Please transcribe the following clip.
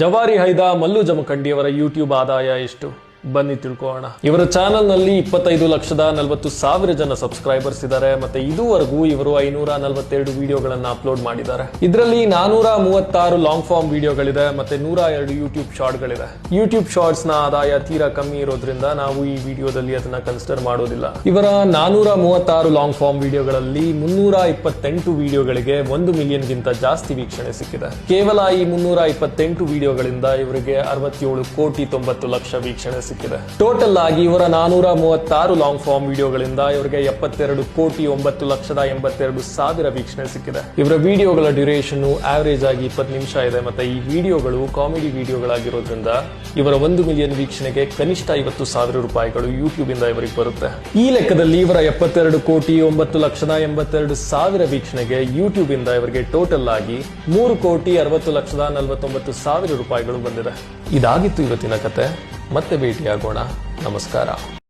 ಜವಾರಿ ಹೈದ ಮಲ್ಲು ಜಮಖಂಡಿಯವರ ಯೂಟ್ಯೂಬ್ ಆದಾಯ ಎಷ್ಟು? ಬನ್ನಿ ತಿಳ್ಕೊಳ್ಳೋಣ. ಇವರ ಚಾನೆಲ್ ನಲ್ಲಿ 25,40,000 ಜನ ಸಬ್ಸ್ಕ್ರೈಬರ್ಸ್ ಇದ್ದಾರೆ. ಮತ್ತೆ ಇದುವರೆಗೂ ಇವರು 542 ವಿಡಿಯೋಗಳನ್ನ ಅಪ್ಲೋಡ್ ಮಾಡಿದ್ದಾರೆ. ಇದರಲ್ಲಿ 436 ಲಾಂಗ್ ಫಾರ್ಮ್ ವಿಡಿಯೋಗಳಿದೆ ಮತ್ತೆ 102 ಯೂಟ್ಯೂಬ್ ಶಾರ್ಟ್ಗಳಿದೆ. ಯೂಟ್ಯೂಬ್ ಶಾರ್ಟ್ಸ್ ನ ಆದಾಯ ತೀರಾ ಕಮ್ಮಿ ಇರೋದ್ರಿಂದ ನಾವು ಈ ವಿಡಿಯೋದಲ್ಲಿ ಅದನ್ನ ಕನ್ಸಿಡರ್ ಮಾಡೋದಿಲ್ಲ. ಇವರ 436 ಲಾಂಗ್ ಫಾರ್ಮ್ ವಿಡಿಯೋಗಳಲ್ಲಿ 328 ವಿಡಿಯೋಗಳಿಗೆ 1 ಮಿಲಿಯನ್ ಗಿಂತ ಜಾಸ್ತಿ ವೀಕ್ಷಣೆ ಸಿಕ್ಕಿದೆ. ಕೇವಲ ಈ 328 ವಿಡಿಯೋಗಳಿಂದ ಇವರಿಗೆ 67,90,00,000 ವೀಕ್ಷಣೆ ಸಿಕ್ಕಿದೆ. ಟೋಟಲ್ ಆಗಿ ಇವರ 436 ಲಾಂಗ್ ಫಾರ್ಮ್ ವಿಡಿಯೋಗಳಿಂದ ಇವರಿಗೆ 72,09,82,000 ವೀಕ್ಷಣೆ ಸಿಕ್ಕಿದೆ. ಇವರ ವಿಡಿಯೋಗಳ ಡ್ಯೂರೇಷನ್ ಆವರೇಜ್ ಆಗಿ 20 ನಿಮಿಷ ಇದೆ. ಮತ್ತೆ ಈ ವಿಡಿಯೋಗಳು ಕಾಮಿಡಿ ವಿಡಿಯೋಗಳಾಗಿರೋದ್ರಿಂದ ಇವರ 1 ಮಿಲಿಯನ್ ವೀಕ್ಷಣೆಗೆ ಕನಿಷ್ಠ 50,000 ರೂಪಾಯಿಗಳು ಯೂಟ್ಯೂಬ್ ಇಂದ ಇವರಿಗೆ ಬರುತ್ತೆ. ಈ ಲೆಕ್ಕದಲ್ಲಿ ಇವರ 72,09,82,000 ವೀಕ್ಷಣೆಗೆ ಯೂಟ್ಯೂಬ್ ಇಂದ ಇವರಿಗೆ ಟೋಟಲ್ ಆಗಿ 3,60,49,000 ರೂಪಾಯಿಗಳು ಬಂದಿದೆ. ಇದಾಗಿತ್ತು ಇವತ್ತಿನ ಕತೆ. ಮತ್ತೆ ಭೇಟಿಯಾಗೋಣ. ನಮಸ್ಕಾರ.